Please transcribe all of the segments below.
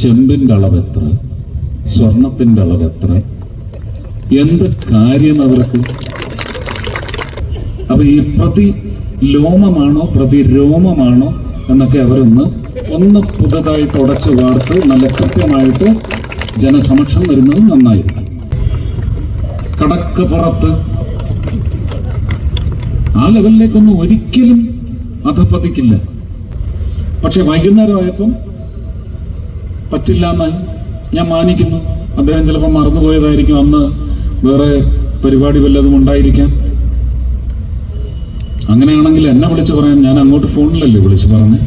ചെമ്പിൻ്റെ അളവെത്ര, സ്വർണത്തിൻ്റെ അളവെത്ര, എന്ത് കാര്യം അവർക്ക്? അപ്പൊ ഈ പ്രതിലോമമാണോ പ്രതിരോമമാണോ എന്നൊക്കെ അവരൊന്ന് പുതുതായിട്ട് ഉടച്ച് വാർത്ത് നല്ല കൃത്യമായിട്ട് ജനസമക്ഷം വരുന്നത് നന്നായിരിക്കും. കടക്ക് പുറത്ത് ആ ലെവലിലേക്കൊന്നും ഒരിക്കലും അധപ്പതിക്കില്ല. പക്ഷെ വൈകുന്നേരമായപ്പം പറ്റില്ല എന്നായി. ഞാൻ മാനിക്കുന്നു. അദ്ദേഹം ചിലപ്പോൾ മറന്നുപോയതായിരിക്കും, അന്ന് വേറെ പരിപാടി വല്ലതും ഉണ്ടായിരിക്കാം. അങ്ങനെയാണെങ്കിൽ എന്നെ വിളിച്ച് പറയാൻ, ഞാൻ അങ്ങോട്ട് ഫോണിലല്ലേ വിളിച്ച് പറഞ്ഞ്.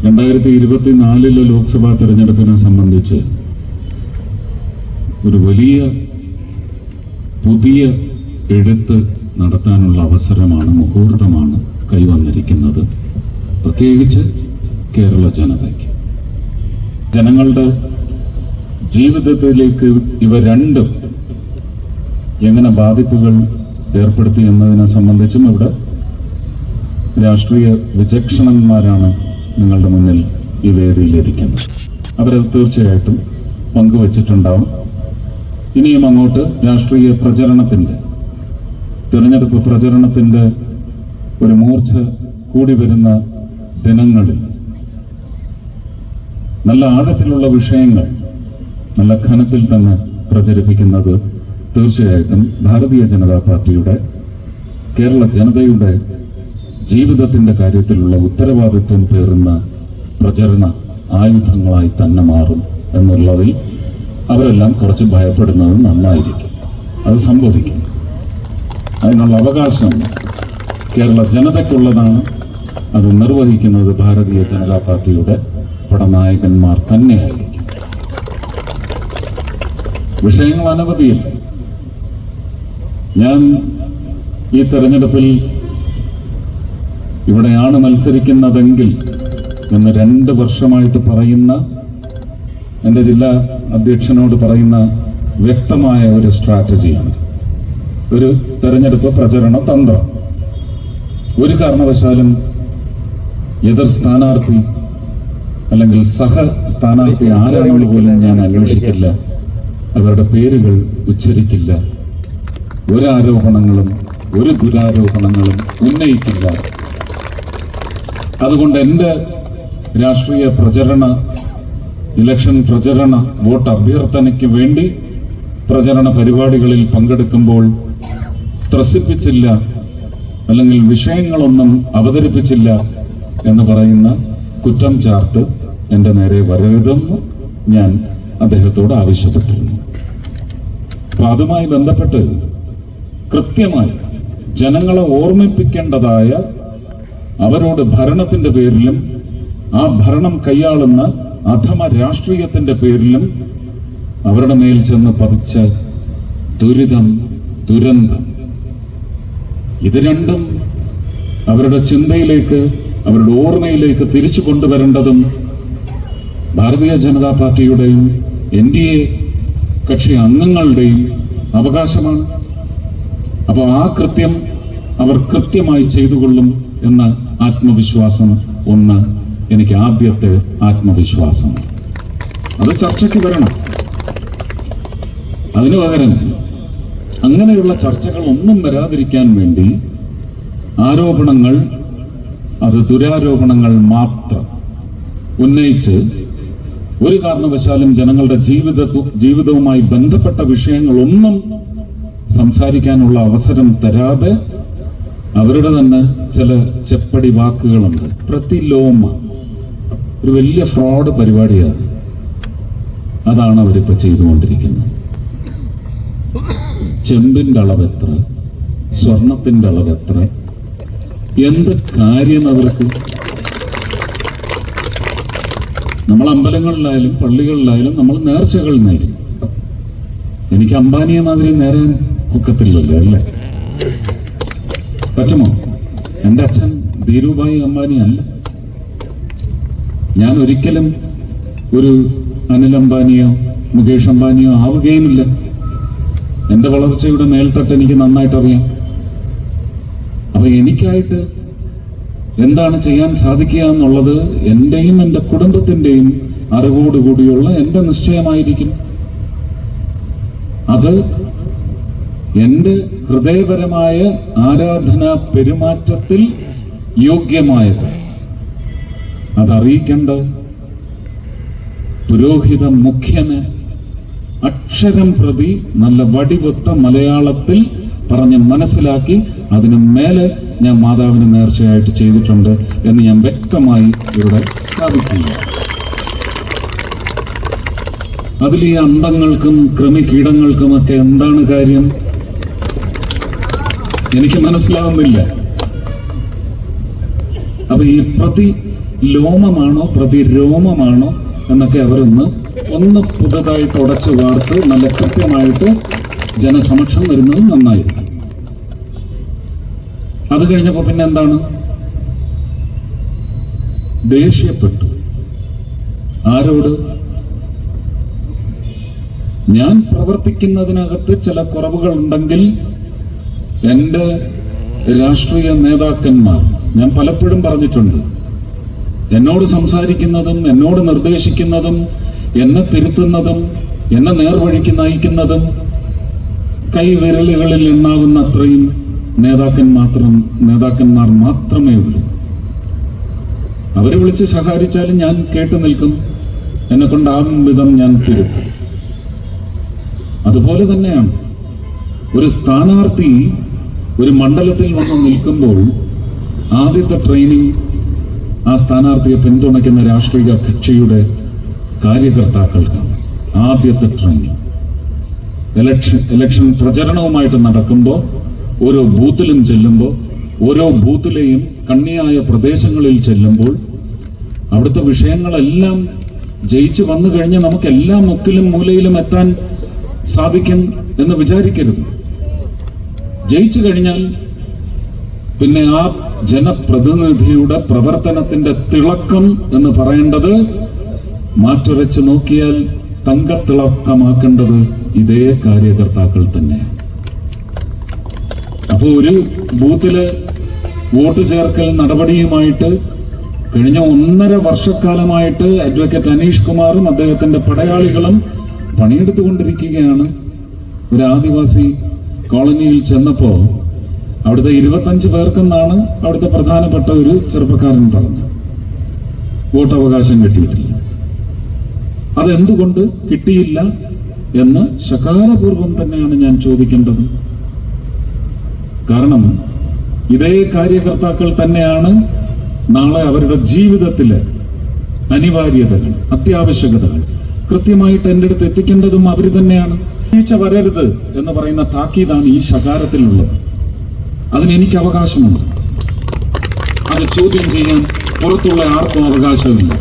2024 ലോക്സഭാ തെരഞ്ഞെടുപ്പിനെ സംബന്ധിച്ച് ഒരു വലിയ പുതിയ എഴുത്ത് നടത്താനുള്ള അവസരമാണ്, മുഹൂർത്തമാണ് കൈവന്നിരിക്കുന്നത്. പ്രത്യേകിച്ച് കേരള ജനതയ്ക്ക്, ജനങ്ങളുടെ ജീവിതത്തിലേക്ക് ഇവ രണ്ടും എങ്ങനെ ബാധിപ്പുകൾ ഏർപ്പെടുത്തി എന്നതിനെ സംബന്ധിച്ചും ഇവിടെ രാഷ്ട്രീയ വിചക്ഷണന്മാരാണ് നിങ്ങളുടെ മുന്നിൽ ഈ വേദിയിലിരിക്കുന്നത്. അവരത് തീർച്ചയായിട്ടും പങ്കുവച്ചിട്ടുണ്ടാവും. ഇനിയും അങ്ങോട്ട് രാഷ്ട്രീയ പ്രചരണത്തിൻ്റെ, തിരഞ്ഞെടുപ്പ് പ്രചരണത്തിൻ്റെ ഒരു മൂർച്ച കൂടി വരുന്ന ദിനങ്ങളിൽ നല്ല ആഴത്തിലുള്ള വിഷയങ്ങൾ നല്ല ഘനത്തിൽ തന്നെ പ്രചരിപ്പിക്കുന്നത് തീർച്ചയായിട്ടും ഭാരതീയ ജനതാ പാർട്ടിയുടെ, കേരള ജനതയുടെ ജീവിതത്തിൻ്റെ കാര്യത്തിലുള്ള ഉത്തരവാദിത്വം പേറുന്ന പ്രചരണ ആയുധങ്ങളായി തന്നെ മാറും എന്നുള്ളതിൽ അവരെല്ലാം കുറച്ച് ഭയപ്പെടുന്നത് നന്നായിരിക്കും. അത് സംഭവിക്കും. അതിനുള്ള അവകാശം കേരള ജനതയ്ക്കുള്ളതാണ്. അത് നിർവഹിക്കുന്നത് ഭാരതീയ ജനതാ പാർട്ടിയുടെ പടനായകന്മാർ തന്നെയായിരിക്കും. വിഷയങ്ങൾ അനവധിയില്ല. ഞാൻ ഈ തെരഞ്ഞെടുപ്പിൽ ഇവിടെയാണ് മത്സരിക്കുന്നതെങ്കിൽ എന്ന് 2 വർഷമായിട്ട് പറയുന്ന, എൻ്റെ ജില്ലാ അധ്യക്ഷനോട് പറയുന്ന വ്യക്തമായ ഒരു സ്ട്രാറ്റജിയാണ്, ഒരു തെരഞ്ഞെടുപ്പ് പ്രചരണ തന്ത്രം. ഒരു കാരണവശാലും എതിർ സ്ഥാനാർത്ഥി അല്ലെങ്കിൽ സഹ സ്ഥാനാർത്ഥി ആരാണെന്ന് പോലും ഞാൻ അന്വേഷിക്കില്ല. അവരുടെ പേരുകൾ ഉച്ചരിക്കില്ല. ഒരു ആരോപണങ്ങളും ഒരു ദുരാരോപണങ്ങളും ഉന്നയിക്കില്ല. അതുകൊണ്ട് എൻ്റെ രാഷ്ട്രീയ പ്രചരണ, ഇലക്ഷൻ പ്രചരണ, വോട്ട് അഭ്യർത്ഥനയ്ക്ക് വേണ്ടി പ്രചരണ പരിപാടികളിൽ പങ്കെടുക്കുമ്പോൾ ത്രസിപ്പിച്ചില്ല അല്ലെങ്കിൽ വിഷയങ്ങളൊന്നും അവതരിപ്പിച്ചില്ല എന്ന് പറയുന്ന കുറ്റം ചാർത്ത് എൻ്റെ നേരെ വരരുതെന്ന് ഞാൻ അദ്ദേഹത്തോട് ആവശ്യപ്പെട്ടിരുന്നു. അപ്പൊ അതുമായി ബന്ധപ്പെട്ട് കൃത്യമായി ജനങ്ങളെ ഓർമ്മിപ്പിക്കേണ്ടതായ, അവരോട് ഭരണത്തിന്റെ പേരിലും ആ ഭരണം കൈയാളുന്ന അധമ രാഷ്ട്രീയത്തിന്റെ പേരിലും അവരുടെ മേൽ ചെന്ന് പതിച്ച ദുരിതം, ദുരന്തം, ഇത് രണ്ടും അവരുടെ ചിന്തയിലേക്ക്, അവരുടെ ഓർമ്മയിലേക്ക് തിരിച്ചു കൊണ്ടുവരേണ്ടതും ഭാരതീയ ജനതാ പാർട്ടിയുടെയും NDA കക്ഷി അംഗങ്ങളുടെയും അവകാശമാണ്. അപ്പോൾ ആ കൃത്യം അവർ കൃത്യമായി ചെയ്തുകൊള്ളും എന്ന ആത്മവിശ്വാസം ഒന്ന് എനിക്ക് ആദ്യത്തെ ആത്മവിശ്വാസം. അത് ചർച്ചയ്ക്ക് വരണം. അതിനു പകരം അങ്ങനെയുള്ള ചർച്ചകൾ ഒന്നും വരാതിരിക്കാൻ വേണ്ടി ആരോപണങ്ങൾ, അത് ദുരാരോപണങ്ങൾ മാത്രം ഉന്നയിച്ച് ഒരു കാരണവശാലും ജനങ്ങളുടെ ജീവിതവുമായി ബന്ധപ്പെട്ട വിഷയങ്ങളൊന്നും സംസാരിക്കാനുള്ള അവസരം തരാതെ അവരുടെ തന്നെ ചില ചെപ്പടി വാക്കുകളുണ്ട്. പ്രതിലോമ ഒരു വലിയ ഫ്രോഡ് പരിപാടിയാണ്. അതാണ് അവരിപ്പോൾ ചെയ്തുകൊണ്ടിരിക്കുന്നത്. ചെമ്പിൻ്റെ അളവെത്ര, സ്വർണത്തിൻ്റെ അളവെത്ര, എന്ത് കാര്യം അവർക്ക്? നമ്മൾ അമ്പലങ്ങളിലായാലും പള്ളികളിലായാലും നമ്മൾ നേർച്ചകൾ നേരും. എനിക്ക് അംബാനിയെ മാതിരി നേരാൻ ഒക്കത്തില്ലല്ലോ, അല്ലേ? പറ്റുമോ? എൻ്റെ അച്ഛൻ ധീരുഭായി അംബാനി അല്ല. ഞാൻ ഒരിക്കലും ഒരു അനിൽ അംബാനിയോ മുകേഷ് അംബാനിയോ ആവുകയുമില്ല. എൻ്റെ വളർച്ചയുടെ മേൽത്തട്ട് എനിക്ക് നന്നായിട്ട് അറിയാം. അപ്പൊ എനിക്കായിട്ട് എന്താണ് ചെയ്യാൻ സാധിക്കുക എന്നുള്ളത് എൻ്റെയും എൻ്റെ കുടുംബത്തിൻ്റെയും അറിവോടുകൂടിയുള്ള എൻ്റെ നിശ്ചയമായിരിക്കും. അത് എൻ്റെ ഹൃദയപരമായ ആരാധനാ പെരുമാറ്റത്തിൽ യോഗ്യമായത് അതറിയിക്കേണ്ട പുരോഹിത മുഖ്യന് അക്ഷരം പ്രതി നല്ല വടിവൊത്ത മലയാളത്തിൽ പറഞ്ഞ് മനസ്സിലാക്കി അതിനു മേലെ ഞാൻ മാതാവിന് നേർച്ചയായിട്ട് ചെയ്തിട്ടുണ്ട് എന്ന് ഞാൻ വ്യക്തമായി ഇവിടെ സ്ഥാപിക്കുന്നു. അതിൽ ഈ അന്തങ്ങൾക്കും കൃമികീടങ്ങൾക്കുമൊക്കെ എന്താണ് കാര്യം എനിക്ക് മനസ്സിലാവുന്നില്ല. അപ്പൊ ഈ പ്രതിലോമമാണോ പ്രതിരോമമാണോ എന്നൊക്കെ അവരൊന്ന് പുതുതായിട്ട് ഉടച്ചു വാർത്ത് നല്ല കൃത്യമായിട്ട് ജനസമക്ഷം വരുന്നത് നന്നായിരിക്കും. അത് കഴിഞ്ഞപ്പോ പിന്നെ എന്താണ്? ദേഷ്യപ്പെട്ടു. ആരോട്? ഞാൻ പ്രവർത്തിക്കുന്നതിനകത്ത് ചില കുറവുകൾ ഉണ്ടെങ്കിൽ എൻ്റെ രാഷ്ട്രീയ നേതാക്കന്മാർ, ഞാൻ പലപ്പോഴും പറഞ്ഞിട്ടുണ്ട്, എന്നോട് സംസാരിക്കുന്നതും എന്നോട് നിർദ്ദേശിക്കുന്നതും എന്നെ തിരുത്തുന്നതും എന്നെ നേർവഴിക്ക് നയിക്കുന്നതും കൈവിരലുകളിൽ എണ്ണാവുന്ന അത്രയും നേതാക്കന്മാർ മാത്രമേ ഉള്ളൂ. അവരെ വിളിച്ച് ശകാരിച്ചാലും ഞാൻ കേട്ടു നിൽക്കും, എന്നെ കൊണ്ടാകും വിധം ഞാൻ തിരുത്തും. അതുപോലെ തന്നെയാണ് ഒരു സ്ഥാനാർത്ഥി ഒരു മണ്ഡലത്തിൽ വന്ന് നിൽക്കുമ്പോൾ ആദ്യത്തെ ട്രെയിനിങ് ആ സ്ഥാനാർത്ഥിയെ പിന്തുണയ്ക്കുന്ന രാഷ്ട്രീയ കക്ഷിയുടെ കാര്യകർത്താക്കൾക്കാണ്. ആദ്യത്തെ ട്രെയിനിങ് ഇലക്ഷൻ പ്രചരണവുമായിട്ട് നടക്കുമ്പോൾ ഓരോ ബൂത്തിലും ചെല്ലുമ്പോൾ, ഓരോ ബൂത്തിലെയും കണ്ണിയായ പ്രദേശങ്ങളിൽ ചെല്ലുമ്പോൾ അവിടുത്തെ വിഷയങ്ങളെല്ലാം ജയിച്ചു വന്നു കഴിഞ്ഞ് നമുക്ക് എല്ലാ മുക്കിലും മൂലയിലും എത്താൻ സാധിക്കും എന്ന് വിചാരിക്കരുത്. ജയിച്ചു കഴിഞ്ഞാൽ പിന്നെ ആ ജനപ്രതിനിധിയുടെ പ്രവർത്തനത്തിന്റെ തിളക്കം എന്ന് പറയേണ്ടത് മാറ്റുരച്ച് നോക്കിയാൽ തങ്കത്തിളക്കമാക്കേണ്ടത് ഇതേ കാര്യകർത്താക്കൾ തന്നെയാണ്. അപ്പോൾ ഒരു ബൂത്തില് വോട്ട് ചേർക്കൽ നടപടിയുമായിട്ട് കഴിഞ്ഞ 1.5 വർഷക്കാലമായിട്ട് അഡ്വക്കേറ്റ് അനീഷ് കുമാറും അദ്ദേഹത്തിന്റെ പടയാളികളും പണിയെടുത്തുകൊണ്ടിരിക്കുകയാണ്. ഒരു ആദിവാസി കോളനിയിൽ ചെന്നപ്പോൾ അവിടുത്തെ 25 പേർക്കെന്നാണ് അവിടുത്തെ പ്രധാനപ്പെട്ട ഒരു ചെറുപ്പക്കാരൻ പറഞ്ഞു, വോട്ടവകാശം കിട്ടിയിട്ടില്ല. അതെന്തുകൊണ്ട് കിട്ടിയില്ല എന്ന് ശകാരപൂർവം തന്നെയാണ് ഞാൻ ചോദിക്കേണ്ടത്. കാരണം ഇതേ കാര്യകർത്താക്കൾ തന്നെയാണ് നാളെ അവരുടെ ജീവിതത്തിലെ അനിവാര്യതകൾ, അത്യാവശ്യകതകൾ കൃത്യമായിട്ട് എൻ്റെ അടുത്ത് എത്തിക്കേണ്ടതും അവർ തന്നെയാണ്. വീഴ്ച വരരുത് എന്ന് പറയുന്ന താക്കീതാണ് ഈ ശകാരത്തിലുള്ളത്. അതിനെനിക്ക് അവകാശമുണ്ട്. അത് ചോദ്യം ചെയ്യാൻ പുറത്തുള്ള ആർക്കും അവകാശമില്ല.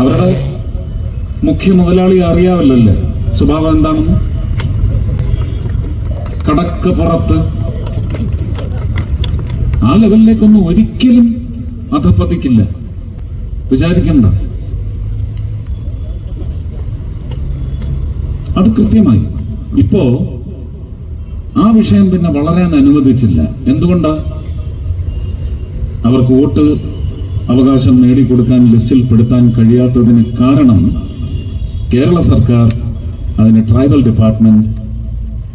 അവരുടെ മുഖ്യ മുതലാളി അറിയാമല്ലേ സ്വഭാവം എന്താണെന്ന്. കടക്ക് പുറത്ത് ആ ലെവലിലേക്കൊന്നും ഒരിക്കലും അധപ്പതിക്കില്ല, വിചാരിക്കണ്ട. അത് കൃത്യമായി ഇപ്പോ ആ വിഷയം പിന്നെ വളരാൻ അനുവദിച്ചില്ല. എന്തുകൊണ്ടാ? അവർക്ക് വോട്ട് അവകാശം നേടിക്കൊടുക്കാൻ ലിസ്റ്റിൽ പെടുത്താൻ കഴിയാത്തതിന് കാരണം കേരള സർക്കാർ, അതിന് ട്രൈബൽ ഡിപ്പാർട്ട്മെന്റ്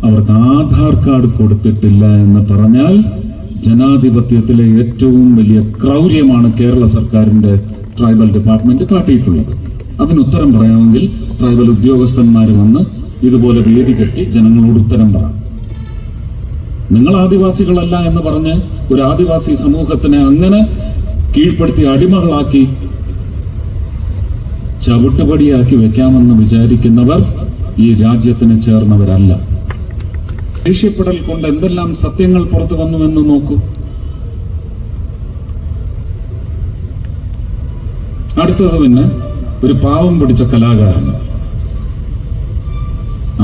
അവർക്ക് ആധാർ കാർഡ് കൊടുത്തിട്ടില്ല എന്ന് പറഞ്ഞാൽ ജനാധിപത്യത്തിലെ ഏറ്റവും വലിയ ക്രൗര്യമാണ് കേരള സർക്കാരിന്റെ ട്രൈബൽ ഡിപ്പാർട്ട്മെന്റ് കാട്ടിയിട്ടുള്ളത്. അതിനുത്തരം പറയാമെങ്കിൽ ട്രൈബൽ ഉദ്യോഗസ്ഥന്മാർ വന്ന് ഇതുപോലെ വേദി കെട്ടി ജനങ്ങളോട് ഉത്തരം പറ. നിങ്ങൾ ആദിവാസികളല്ല എന്ന് പറഞ്ഞ് ഒരു ആദിവാസി സമൂഹത്തിനെ അങ്ങനെ കീഴ്പ്പെടുത്തി അടിമകളാക്കി ചവിട്ടുപടിയാക്കി വെക്കാമെന്ന് വിചാരിക്കുന്നവർ ഈ രാജ്യത്തിന് ചേർന്നവരല്ല. ദേഷ്യപ്പെടൽ കൊണ്ട് എന്തെല്ലാം സത്യങ്ങൾ പുറത്തു വന്നുവെന്ന് നോക്കൂ. അടുത്തത് പിന്നെ ഒരു പാവം പിടിച്ച കലാകാരൻ.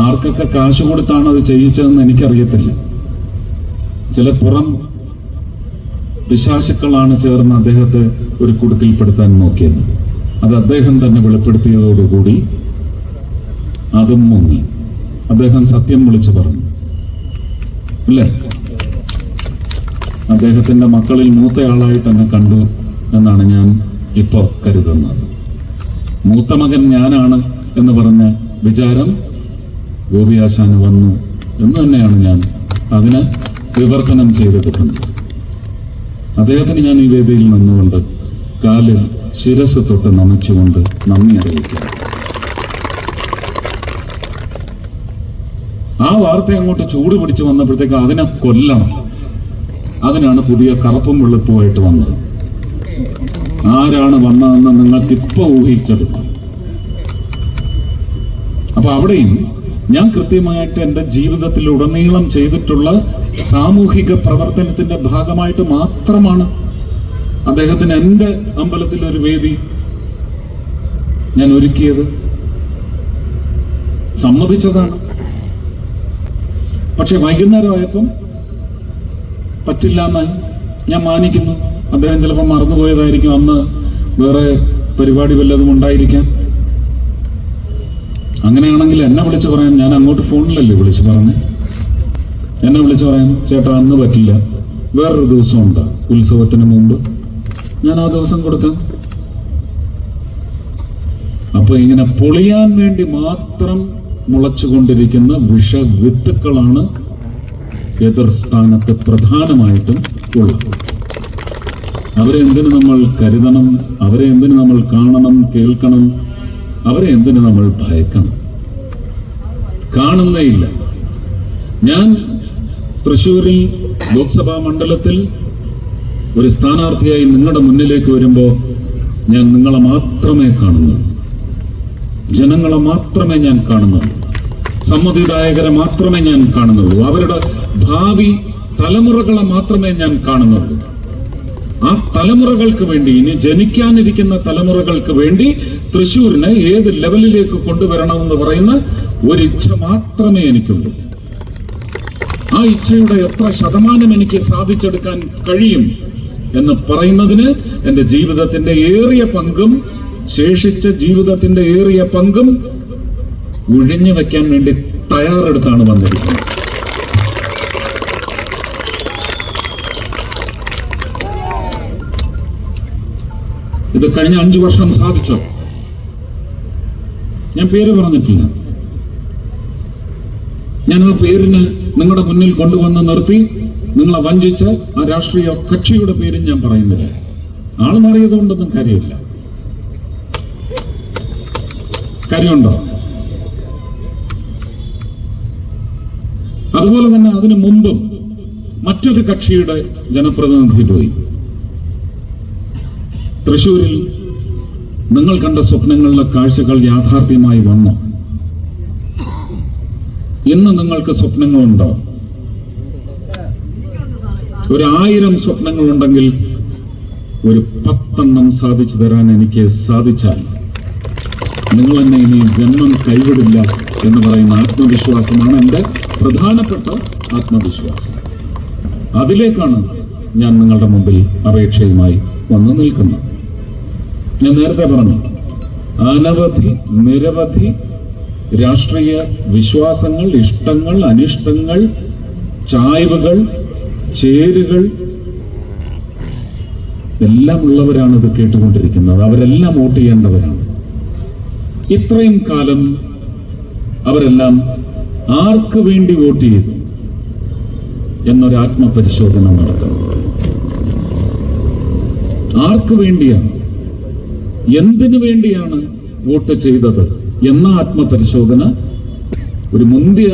ആർക്കൊക്കെ കാശ് കൊടുത്താണ് അത് ചെയ്യിച്ചതെന്ന് എനിക്കറിയത്തില്ല. ചില പുറം പിശാചുക്കളാണ് ചേർന്ന് അദ്ദേഹത്തെ ഒരു കുടുക്കിൽപ്പെടുത്താൻ നോക്കിയത്. അത് അദ്ദേഹം തന്നെ വെളിപ്പെടുത്തിയതോടുകൂടി അതും മുങ്ങി. അദ്ദേഹം സത്യം വിളിച്ചു പറഞ്ഞു, അല്ലേ? അദ്ദേഹത്തിൻ്റെ മക്കളിൽ മൂത്തയാളായിട്ട് എന്നെ കണ്ടു എന്നാണ് ഞാൻ ഇപ്പോൾ കരുതുന്നത്. മൂത്ത മകൻ ഞാനാണ് എന്ന് പറഞ്ഞ വിചാരം ഗോപിയാശാന് വന്നു എന്ന് തന്നെയാണ് ഞാൻ അതിന് വിവർത്തനം ചെയ്തെടുക്കുന്നത്. അദ്ദേഹത്തിന് ഞാൻ ഈ വേദിയിൽ നിന്നുകൊണ്ട് കാലിൽ ശിരസ് തൊട്ട് നമിച്ചുകൊണ്ട് നന്ദി അറിയിക്കുന്നു. ആ വാർത്ത അങ്ങോട്ട് ചൂട് പിടിച്ച് വന്നപ്പോഴത്തേക്ക് അതിനെ കൊല്ലണം, അതിനാണ് പുതിയ കറുപ്പും വെളുപ്പുമായിട്ട് വന്നത്. ആരാണ് വന്നതെന്ന് നിങ്ങൾക്ക് ഇപ്പൊ ഊഹിച്ചെടുക്കാം. അപ്പൊ അവിടെയും ഞാൻ കൃത്യമായിട്ട് എൻ്റെ ജീവിതത്തിൽ ഉടനീളം ചെയ്തിട്ടുള്ള സാമൂഹിക പ്രവർത്തനത്തിന്റെ ഭാഗമായിട്ട് മാത്രമാണ് അദ്ദേഹത്തിന് എൻ്റെ അമ്പലത്തിൽ ഒരു വേദി ഞാൻ ഒരുക്കിയത്. സമ്മതിച്ചതാണ്. പക്ഷെ വൈകുന്നേരമായപ്പം പറ്റില്ല എന്നായി. ഞാൻ മാനിക്കുന്നു. അദ്ദേഹം ചിലപ്പോൾ മറന്നുപോയതായിരിക്കും, അന്ന് വേറെ പരിപാടി വല്ലതും ഉണ്ടായിരിക്കാം. അങ്ങനെയാണെങ്കിൽ എന്നെ വിളിച്ച് പറയാൻ, ഞാൻ അങ്ങോട്ട് ഫോണിലല്ലേ വിളിച്ച് പറഞ്ഞ്, എന്നെ വിളിച്ച് പറയാൻ ചേട്ടാ അന്ന് പറ്റില്ല, വേറൊരു ദിവസം ഉണ്ട് ഉത്സവത്തിന് മുമ്പ്, ഞാൻ ആ ദിവസം കൊടുക്കാം. അപ്പൊ ഇങ്ങനെ പൊളിയാൻ വേണ്ടി മാത്രം മുളച്ചുകൊണ്ടിരിക്കുന്ന വിഷവിത്തുക്കളാണ് എതിർ സ്ഥാനത്ത് പ്രധാനമായിട്ടും ഉള്ളത്. അവരെ എന്തിനു നമ്മൾ കരുതണം? അവരെ എന്തിനു നമ്മൾ കാണണം, കേൾക്കണം? അവരെ എന്തിനു നമ്മൾ ഭയക്കണം? കാണുന്നേയില്ല. ഞാൻ തൃശ്ശൂരിൽ ലോക്സഭാ മണ്ഡലത്തിൽ ഒരു സ്ഥാനാർത്ഥിയായി നിങ്ങളുടെ മുന്നിലേക്ക് വരുമ്പോൾ ഞാൻ നിങ്ങളെ മാത്രമേ കാണുന്നുള്ളൂ, ജനങ്ങളെ മാത്രമേ ഞാൻ കാണുന്നുള്ളൂ, സമ്മതിദായകരെ മാത്രമേ ഞാൻ കാണുന്നുള്ളൂ, അവരുടെ ഭാവി തലമുറകളെ മാത്രമേ ഞാൻ കാണുന്നുള്ളൂ. ആ തലമുറകൾക്ക് വേണ്ടി, ഇനി ജനിക്കാനിരിക്കുന്ന തലമുറകൾക്ക് വേണ്ടി തൃശ്ശൂരിനെ ഏത് ലെവലിലേക്ക് കൊണ്ടുവരണമെന്ന് പറയുന്ന ഒരിച്ഛ മാത്രമേ എനിക്കുള്ളൂ. ആ ഇച്ഛയുടെ എത്ര ശതമാനം എനിക്ക് സാധിച്ചെടുക്കാൻ കഴിയും എന്ന് പറയുന്നതിന് എൻ്റെ ജീവിതത്തിന്റെ ഏറിയ പങ്കും, ശേഷിച്ച ജീവിതത്തിന്റെ ഏറിയ പങ്കും ഒഴിഞ്ഞു വെക്കാൻ വേണ്ടി തയ്യാറെടുത്താണ് വന്നിരിക്കുന്നത്. ഇത് കഴിഞ്ഞ 5 വർഷം സാധിച്ചോ? ഞാൻ പേര് പറഞ്ഞിട്ടില്ല. ഞാൻ ആ പേരിന് നിങ്ങളുടെ മുന്നിൽ കൊണ്ടുവന്ന് നിർത്തി നിങ്ങളെ വഞ്ചിച്ച ആ രാഷ്ട്രീയ കക്ഷിയുടെ പേരും ഞാൻ പറയുന്നില്ല. ആള് മാറിയത് കൊണ്ടൊന്നും കാര്യമില്ല. കാര്യമുണ്ടോ? അതുപോലെ തന്നെ അതിനു മുമ്പും മറ്റൊരു കക്ഷിയുടെ ജനപ്രതിനിധി പോയി. തൃശ്ശൂരിൽ നിങ്ങൾ കണ്ട സ്വപ്നങ്ങളിലെ കാഴ്ചകൾ യാഥാർത്ഥ്യമായി വന്നു. ഇന്ന് നിങ്ങൾക്ക് സ്വപ്നങ്ങളുണ്ടോ? 1000 സ്വപ്നങ്ങളുണ്ടെങ്കിൽ ഒരു 10 സാധിച്ചു തരാൻ എനിക്ക് സാധിച്ചാൽ നിങ്ങൾ എന്നെ ഇനി ജന്മം കൈവിടില്ല എന്ന് പറയുന്ന ആത്മവിശ്വാസമാണ് എൻ്റെ പ്രധാനപ്പെട്ട ആത്മവിശ്വാസം. അതിലേക്കാണ് ഞാൻ നിങ്ങളുടെ മുമ്പിൽ അപേക്ഷയുമായി വന്നു നിൽക്കുന്നത്. ഞാൻ നേരത്തെ പറഞ്ഞു, നിരവധി രാഷ്ട്രീയ വിശ്വാസങ്ങൾ, ഇഷ്ടങ്ങൾ, അനിഷ്ടങ്ങൾ, ചായ്വുകൾ, ചേരുകൾ എല്ലാം ഉള്ളവരാണ് ഇത് കേട്ടുകൊണ്ടിരിക്കുന്നത്. അവരെല്ലാം വോട്ട് ചെയ്യേണ്ടവരാണ്. ഇത്രയും കാലം അവരെല്ലാം ആർക്ക് വേണ്ടി വോട്ട് ചെയ്തു എന്നൊരു ആത്മപരിശോധന നടത്തണം. ആർക്ക് വേണ്ടിയാണ്, എന്തിനു വേണ്ടിയാണ് വോട്ട് ചെയ്തത് എന്ന ആത്മപരിശോധന ഒരു മുന്തിയ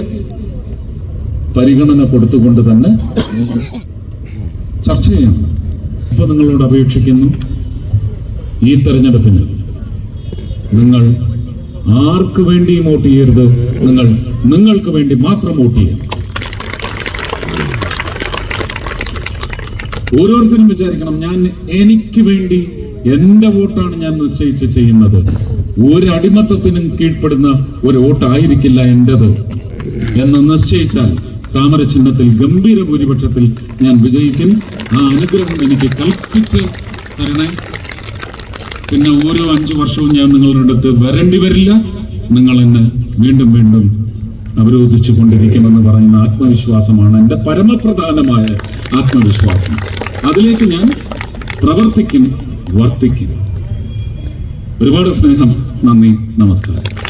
പരിഗണന കൊടുത്തുകൊണ്ട് തന്നെ ചർച്ച ചെയ്യണം. ഇപ്പൊ നിങ്ങളോട് അപേക്ഷിക്കുന്നു, ഈ തെരഞ്ഞെടുപ്പിന് നിങ്ങൾ ആർക്ക് വേണ്ടിയും വോട്ട് ചെയ്യരുത്, നിങ്ങൾക്ക് വേണ്ടി മാത്രം വോട്ട് ചെയ്യണം. ഓരോരുത്തരും വിചാരിക്കണം, ഞാൻ എനിക്ക് വേണ്ടി എന്റെ വോട്ടാണ് ഞാൻ നിശ്ചയിച്ച് ചെയ്യുന്നത്. ഒരു അടിമത്തത്തിനും കീഴ്പ്പെടുന്ന ഒരു വോട്ടായിരിക്കില്ല എന്റേത് എന്ന് നിശ്ചയിച്ചാൽ താമര ചിഹ്നത്തിൽ ഗംഭീര ഭൂരിപക്ഷത്തിൽ ഞാൻ വിജയിക്കും. ആ അനുഗ്രഹം എനിക്ക് കൽപ്പിച്ച് തരണേ. പിന്നെ ഓരോ 5 വർഷവും ഞാൻ നിങ്ങളുടെ അടുത്ത് വരേണ്ടി വരില്ല. നിങ്ങൾ എന്നെ വീണ്ടും വീണ്ടും അവരോധിച്ചു കൊണ്ടിരിക്കുമെന്ന് പറയുന്ന ആത്മവിശ്വാസമാണ് എൻ്റെ പരമപ്രധാനമായ ആത്മവിശ്വാസം. അതിലേക്ക് ഞാൻ പ്രവർത്തിക്കും, വർത്തിക്കും. ഒരുപാട് സ്നേഹം. നന്ദി, നമസ്കാരം.